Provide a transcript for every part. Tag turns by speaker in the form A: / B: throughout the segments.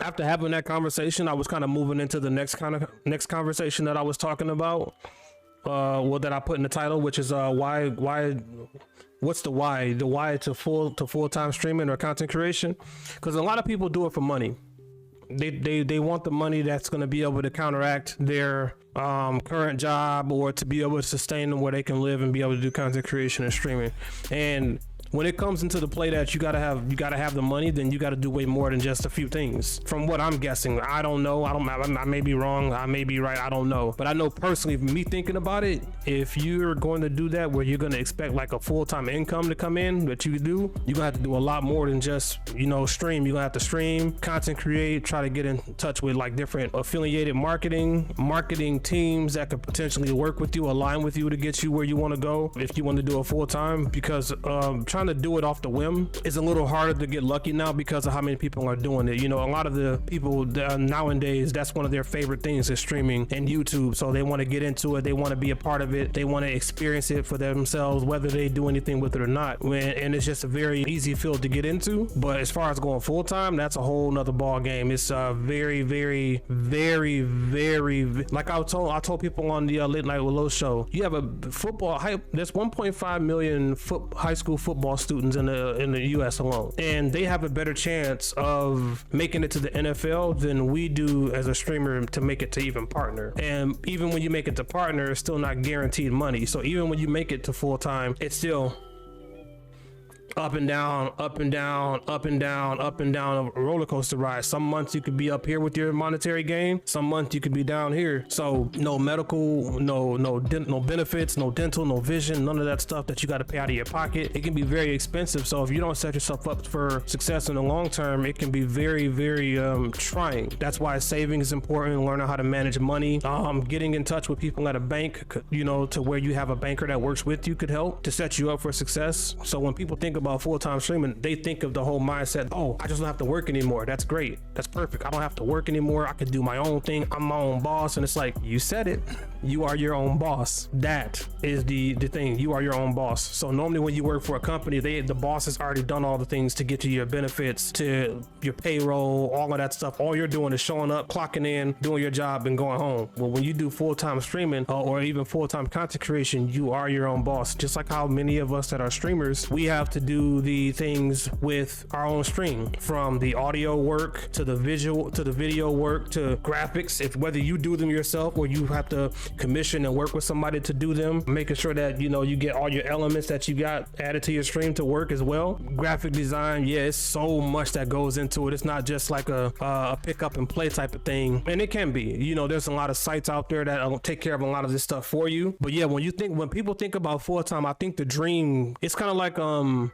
A: after having that conversation, I was kind of moving into the next conversation that I was talking about. That I put in the title, which is what's the why to full-time streaming or content creation? Because a lot of people do it for money. They want the money that's going to be able to counteract their current job, or to be able to sustain them where they can live and be able to do content creation and streaming. And when it comes into the play that you gotta have the money, then you gotta do way more than just a few things. From what I'm guessing, I don't know. I may be wrong. I may be right. I don't know. But I know personally, me thinking about it, if you're going to do that, where you're gonna expect like a full-time income to come in, that you do, you're gonna have to do a lot more than just stream. You're gonna have to stream, content create, try to get in touch with like different affiliated marketing teams that could potentially work with you, align with you to get you where you want to go if you want to do it full-time. Because trying to do it off the whim is a little harder to get lucky now because of how many people are doing it. A lot of the people nowadays, that's one of their favorite things is streaming and YouTube. So they want to get into it. They want to be a part of it. They want to experience it for themselves, whether they do anything with it or not. And it's just a very easy field to get into. But as far as going full time, that's a whole nother ball game. It's very, very, very, very, like I told people on the Late Night with Low show, you have a football, there's 1.5 million high school football students in the US alone, and they have a better chance of making it to the NFL than we do as a streamer to make it to even partner. And even when you make it to partner, it's still not guaranteed money. So even when you make it to full time, it's still up and down, up and down, up and down, up and down, a roller coaster ride. Some months you could be up here with your monetary gain. Some months you could be down here. So no medical, no benefits, no dental, no vision, none of that stuff that you got to pay out of your pocket. It can be very expensive. So if you don't set yourself up for success in the long term, it can be very, very trying. That's why saving is important. Learning how to manage money. Getting in touch with people at a bank, to where you have a banker that works with you could help to set you up for success. So when people think about full-time streaming, they think of the whole mindset, oh, I just don't have to work anymore. That's great. That's perfect. I don't have to work anymore. I can do my own thing. I'm my own boss. And it's like, you said it. You are your own boss. That is the thing. You are your own boss. So normally when you work for a company, the boss has already done all the things to get you your benefits, to your payroll, all of that stuff. All you're doing is showing up, clocking in, doing your job, and going home. Well, when you do full-time streaming or even full-time content creation, you are your own boss. Just like how many of us that are streamers, we have to do the things with our own stream, from the audio work to the visual to the video work to graphics. If whether you do them yourself or you have to commission and work with somebody to do them, making sure that you get all your elements that you got added to your stream to work as well. Graphic design, yeah, it's so much that goes into it. It's not just like a pick up and play type of thing, and it can be. There's a lot of sites out there that take care of a lot of this stuff for you. But yeah, when people think about full time, I think the dream, it's kind of like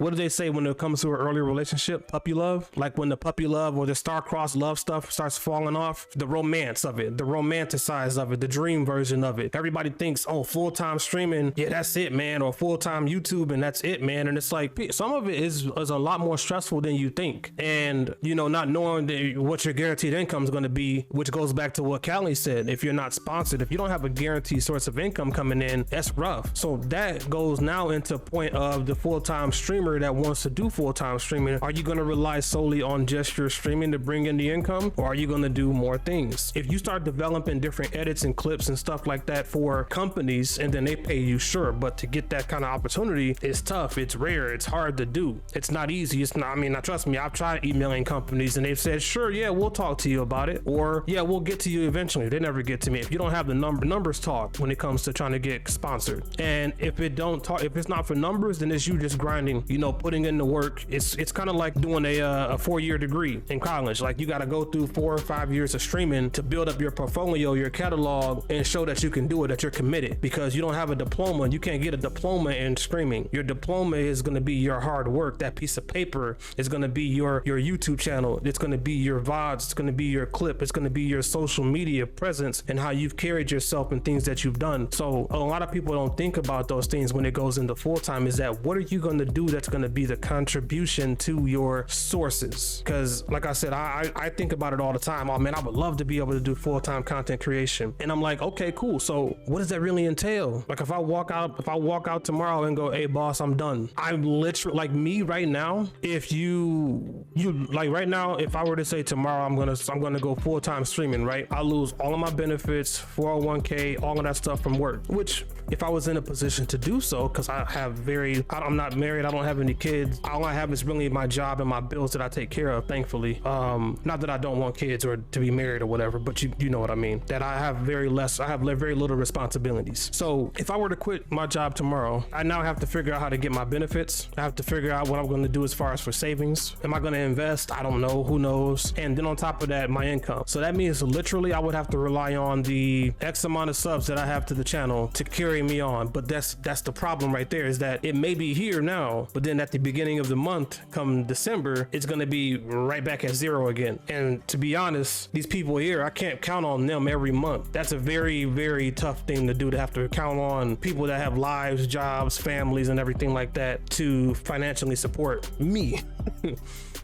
A: what do they say when it comes to an early relationship? Puppy love. Like when the puppy love or the star-crossed love stuff starts falling off, the romance of it, the romanticized of it, the dream version of it. Everybody thinks, oh, full-time streaming, yeah, that's it, man, or full-time YouTube, and that's it, man. And it's like, some of it is a lot more stressful than you think. And, not knowing what your guaranteed income is going to be, which goes back to what Callie said. If you're not sponsored, if you don't have a guaranteed source of income coming in, that's rough. So that goes now into a point of the full-time streamer that wants to do full-time streaming. Are you going to rely solely on just your streaming to bring in the income, or are you going to do more things? If you start developing different edits and clips and stuff like that for companies and then they pay you, sure, but to get that kind of opportunity is tough. It's rare. It's hard to do. It's not easy. It's not, trust me, I've tried emailing companies and they've said, sure, yeah, we'll talk to you about it, or yeah, we'll get to you eventually. They never get to me. If you don't have the numbers talk when it comes to trying to get sponsored. And if it's not for numbers, then it's you just grinding, putting in the work. It's kind of like doing a 4-year degree in college. Like you got to go through 4 or 5 years of streaming to build up your portfolio, your catalog, and show that you can do it, that you're committed. Because you don't have a diploma, you can't get a diploma in streaming. Your diploma is going to be your hard work. That piece of paper is going to be your YouTube channel. It's going to be your VODs. It's going to be your clip. It's going to be your social media presence and how you've carried yourself and things that you've done. So a lot of people don't think about those things when it goes into full time. Is that what are you going to do that's going to be the contribution to your sources. Because like I said, I think about it all the time. Oh man, I would love to be able to do full-time content creation. And I'm like, okay, cool. So what does that really entail? Like if I walk out tomorrow and go, hey boss, I'm done. I'm literally like me right now. If you like right now, if I were to say tomorrow I'm gonna go full-time streaming, right? I lose all of my benefits, 401k, all of that stuff from work, which if I was in a position to do so, because I'm not married, I don't have any kids, all I have is really my job and my bills that I take care of, thankfully. Not that I don't want kids or to be married or whatever, but you know what I mean, that I have very little responsibilities. So if I were to quit my job tomorrow, I now have to figure out how to get my benefits. I have to figure out what I'm going to do as far as for savings. Am I going to invest? I don't know, who knows? And then on top of that, my income. So that means literally I would have to rely on the X amount of subs that I have to the channel to carry me on. But that's the problem right there, is that it may be here now, but then at the beginning of the month, come December, it's going to be right back at zero again. And to be honest, these people here, I can't count on them every month. That's a very, very tough thing to do, to have to count on people that have lives, jobs, families, and everything like that to financially support me.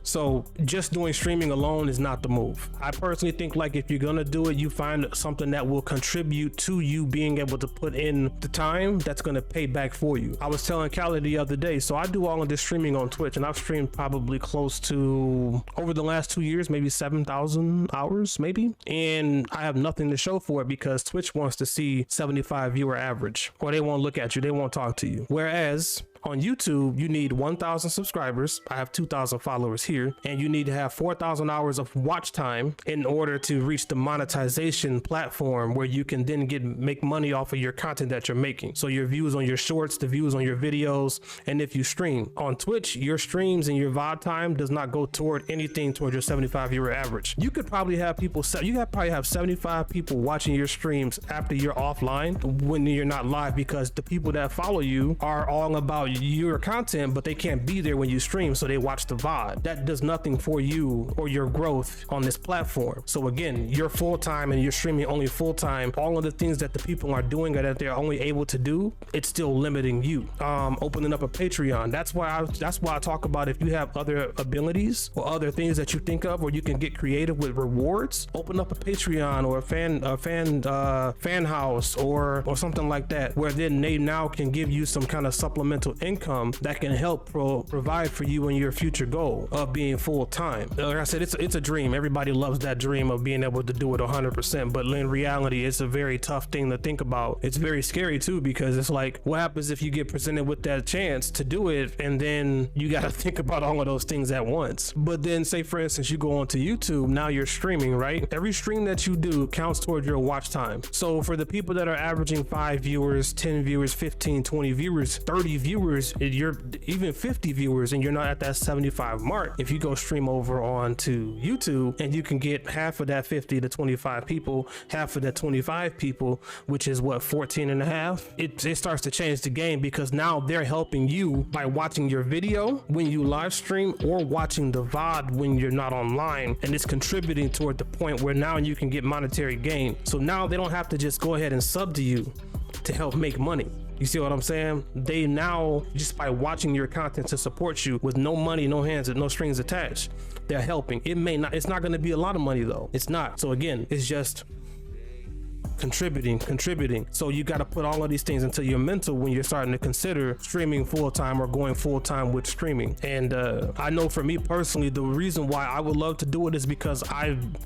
A: So just doing streaming alone is not the move. I personally think, like, if you're gonna do it, you find something that will contribute to you being able to put in the time that's gonna pay back for you. I was telling Callie the other day, so I do all of this streaming on Twitch, and I've streamed probably close to, over the last 2 years, maybe 7,000 hours, maybe. And I have nothing to show for it because Twitch wants to see 75 viewer average, or they won't look at you, they won't talk to you. Whereas on YouTube, you need 1,000 subscribers. I have 2,000 followers here, and you need to have 4,000 hours of watch time in order to reach the monetization platform where you can then make money off of your content that you're making. So your views on your shorts, the views on your videos, and if you stream on Twitch, your streams and your VOD time does not go toward anything toward your 75 viewer average. You could probably have probably have 75 people watching your streams after you're offline when you're not live, because the people that follow you are all about your content, but they can't be there when you stream, so they watch the VOD. That does nothing for you or your growth on this platform. So again, you're full-time and you're streaming only full-time. All of the things that the people are doing that they're only able to do, it's still limiting you. Opening up a Patreon. That's why I talk about, if you have other abilities or other things that you think of where you can get creative with rewards, open up a Patreon or a fan house or something like that, where then they now can give you some kind of supplemental income that can help provide for you and your future goal of being full-time. Like I said, it's a dream. Everybody loves that dream of being able to do it 100%, but in reality, it's a very tough thing to think about. It's very scary too, because it's like, what happens if you get presented with that chance to do it, and then you got to think about all of those things at once? But then say, for instance, you go onto YouTube, now you're streaming, right? Every stream that you do counts toward your watch time. So for the people that are averaging 5 viewers, 10 viewers, 15, 20 viewers, 30 viewers, you're even 50 viewers, and you're not at that 75 mark. If you go stream over onto YouTube, and you can get half of that 50 to 25 people, half of that 25 people, which is what, 14 and a half, it starts to change the game, because now they're helping you by watching your video when you live stream or watching the VOD when you're not online, and it's contributing toward the point where now you can get monetary gain. So now they don't have to just go ahead and sub to you to help make money. You see what I'm saying? They now, just by watching your content to support you with no money, no hands, and no strings attached, they're helping. It's not going to be a lot of money though. It's not. So again, it's just contributing. So you got to put all of these things into your mental when you're starting to consider streaming full-time or going full-time with streaming. And I know for me personally, the reason why I would love to do it is because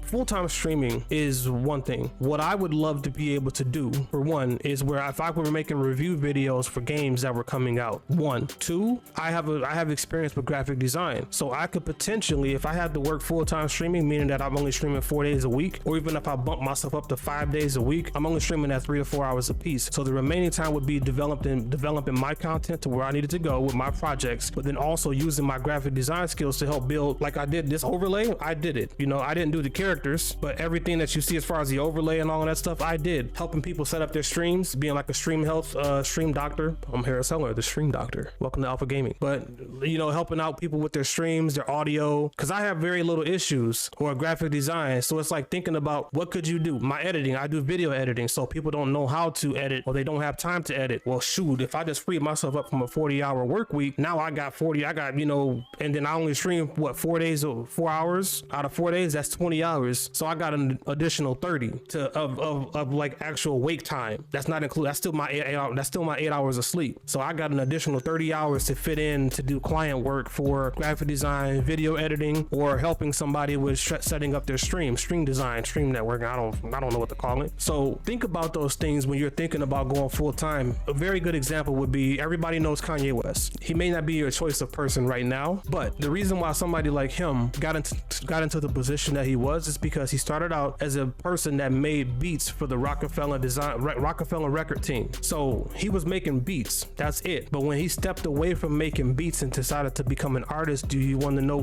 A: full-time streaming is one thing. What I would love to be able to do, for one, is where if I were making review videos for games that were coming out, 1, 2, I have experience with graphic design, so I could potentially, if I had to work full-time streaming, meaning that I'm only streaming 4 days a week, or even if I bump myself up to 5 days a week, I'm only streaming at 3 or 4 hours a piece. So the remaining time would be developing my content to where I needed to go with my projects, but then also using my graphic design skills to help build, like I did this overlay. I did it. You know, I didn't do the characters, but everything that you see as far as the overlay and all of that stuff, I did. Helping people set up their streams, being like a stream doctor. I'm Harris Heller, the stream doctor. Welcome to Alpha Gaming. But, you know, helping out people with their streams, their audio, because I have very little issues or graphic design. So it's like thinking about, what could you do? My editing, I do video video editing, so people don't know how to edit or they don't have time to edit. Well, shoot, if I just free myself up from a 40-hour work week, now I got and then I only stream what, 4 days or 4 hours out of 4 days, that's 20 hours. So I got an additional 30 of like actual wake time. That's not included. That's still my 8 hours of sleep. So I got an additional 30 hours to fit in to do client work for graphic design, video editing, or helping somebody with setting up their stream design, stream network. I don't know what to call it. So think about those things when you're thinking about going full time. A very good example would be, everybody knows Kanye West. He may not be your choice of person right now, but the reason why somebody like him got into the position that he was is because he started out as a person that made beats for the Rockefeller record team. So he was making beats, that's it. But when he stepped away from making beats and decided to become an artist, do you want to know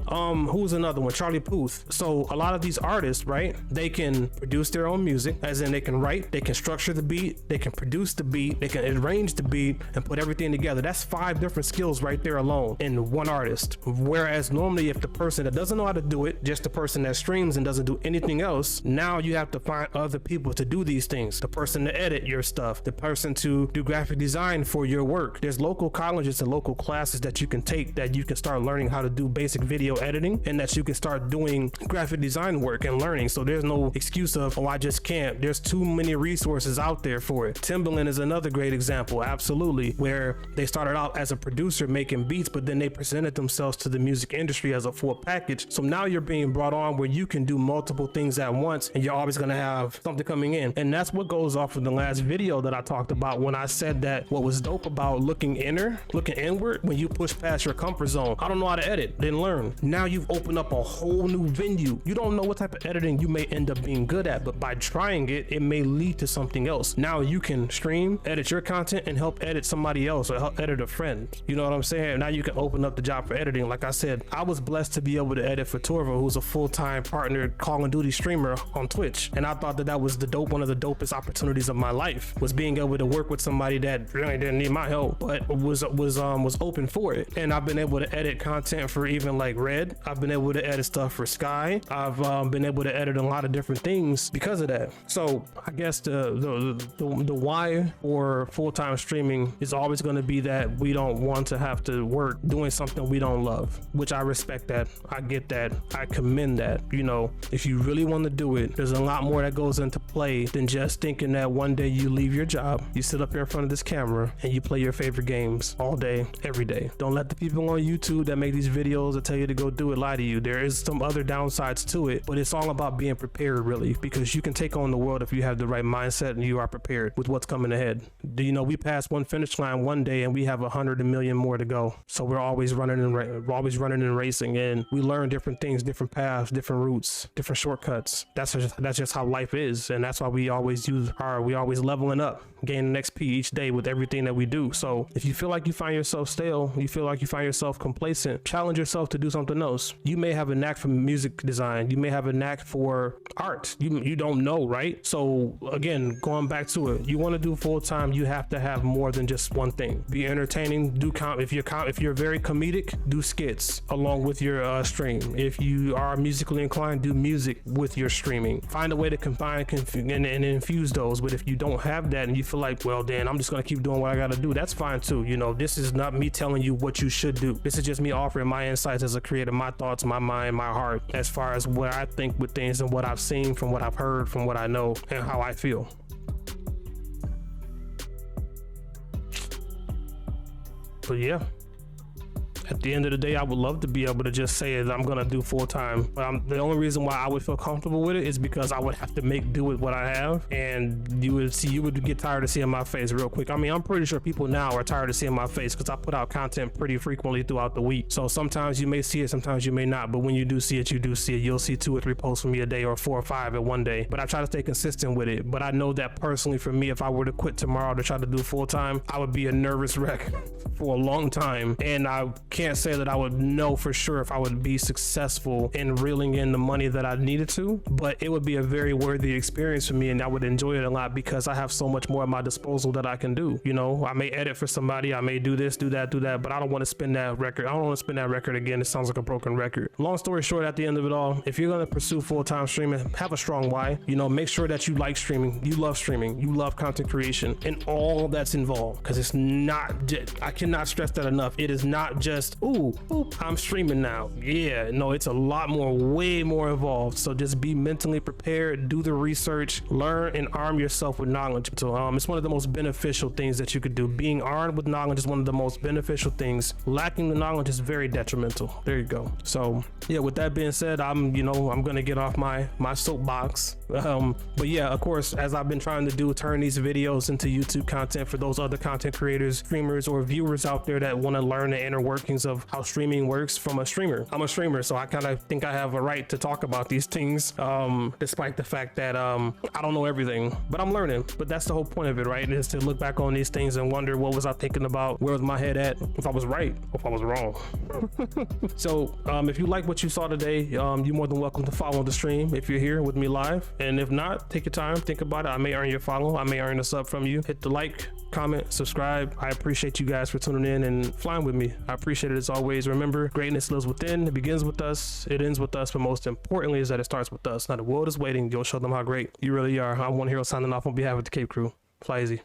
A: who's another one? Charlie Puth. So a lot of these artists, right, they can produce their own music, as in they can write, they can structure the beat, they can produce the beat, they can arrange the beat and put everything together. That's 5 different skills right there alone in one artist. Whereas normally if the person that doesn't know how to do it, just the person that streams and doesn't do anything else, now you have to find other people to do these things. The person to edit your stuff, the person to do graphic design for your work. There's local colleges and local classes that you can take that you can start learning how to do basic video editing, and that you can start doing graphic design work and learning. So there's no excuse of, oh, I just can't. There's too many resources out there for it. Timbaland is another great example, absolutely, where they started out as a producer making beats, but then they presented themselves to the music industry as a full package. So now you're being brought on where you can do multiple things at once, and you're always going to have something coming in. And that's what goes off of the last video that I talked about when I said that what was dope about looking inward, when you push past your comfort zone. I don't know how to edit, then learn. Now you've opened up a whole new venue. You don't know what type of editing you may end up being good at, but by trying it, it may lead to something else. Now you can stream, edit your content, and help edit somebody else or help edit a friend. You know what I'm saying? Now you can open up the job for editing. Like I said, I was blessed to be able to edit for Torva, who's a full-time partner Call of Duty streamer on Twitch. And I thought that was one of the dopest opportunities of my life, was being able to work with somebody that really didn't need my help, but was open for it. And I've been able to edit content for even like Red. I've been able to edit stuff for Sky. I've been able to edit a lot of different things because of that. So I guess the why for full-time streaming is always going to be that we don't want to have to work doing something we don't love, which I respect that. I get that. I commend that. You know, if you really want to do it, there's a lot more that goes into play than just thinking that one day you leave your job, you sit up here in front of this camera, and you play your favorite games all day, every day. Don't let the people on YouTube that make these videos that tell you to go do it lie to you. There is some other downsides to it, but it's all about being prepared, really, because you can take on the world if you have the right mindset and you are prepared with what's coming ahead. Do you know we passed one finish line one day and we have 100 million more to go? So we're always running and racing, and we learn different things, different paths, different routes, different shortcuts. That's just how life is, and that's why we always leveling up, gaining XP each day with everything that we do. So if you feel like you find yourself stale, you feel like you find yourself complacent, challenge yourself to do something else. You may have a knack for music design, you may have a knack for art, you don't know, right? So again, going back to it, you want to do full-time, you have to have more than just one thing. Be entertaining, if you're very comedic, do skits along with your stream. If you are musically inclined, do music with your streaming. Find a way to combine and infuse those. But if you don't have that and you feel like, well, then I'm just gonna keep doing what I gotta do, that's fine too. You know, this is not me telling you what you should do. This is just me offering my insights as a creator, my thoughts, my mind, my heart, as far as what I think with things and what I've seen, from what I've heard, from what I know, and how I feel. But yeah, at the end of the day, I would love to be able to just say that I'm gonna do full-time, but the only reason why I would feel comfortable with it is because I would have to make do with what I have, and you would get tired of seeing my face real quick. I mean, I'm pretty sure people now are tired of seeing my face because I put out content pretty frequently throughout the week. So sometimes you may see it, sometimes you may not, but when you do see it, you do see it. You'll see 2 or 3 posts from me a day, or 4 or 5 in one day, but I try to stay consistent with it. But I know that personally for me, if I were to quit tomorrow to try to do full-time, I would be a nervous wreck for a long time, and I can't say that I would know for sure if I would be successful in reeling in the money that I needed to, but it would be a very worthy experience for me, and I would enjoy it a lot because I have so much more at my disposal that I can do. You know, I may edit for somebody, I may do this, do that, but I don't want to spin that record. I don't want to spin that record again. It sounds like a broken record. Long story short, at the end of it all, if you're going to pursue full-time streaming, have a strong why. You know, make sure that you like streaming, you love content creation, and all that's involved, because it's not just, I cannot stress that enough. It is not just, ooh, I'm streaming now. Yeah, no, it's a lot more, way more involved. So just be mentally prepared, do the research, learn and arm yourself with knowledge. So it's one of the most beneficial things that you could do. Being armed with knowledge is one of the most beneficial things. Lacking the knowledge is very detrimental. There you go. So yeah, with that being said, I'm gonna get off my soapbox. But yeah, of course, as I've been trying to do, turn these videos into YouTube content for those other content creators, streamers, or viewers out there that want to learn the inner workings of how streaming works from a streamer. I'm a streamer, so I kind of think I have a right to talk about these things, despite the fact that I don't know everything, but I'm learning. But that's the whole point of it, right? Is to look back on these things and wonder, what was I thinking about? Where was my head at? If I was right, if I was wrong. So if you like what you saw today, you're more than welcome to follow the stream if you're here with me live. And if not, take your time, think about it. I may earn your follow, I may earn a sub from you. Hit the like, comment, subscribe. I appreciate you guys for tuning in and flying with me. I appreciate it as always. Remember, greatness lives within. It begins with us, it ends with us, but most importantly is that it starts with us. Now the world is waiting. You'll show them how great you really are. I'm One Hero signing off on behalf of the Cape Crew. Fly easy.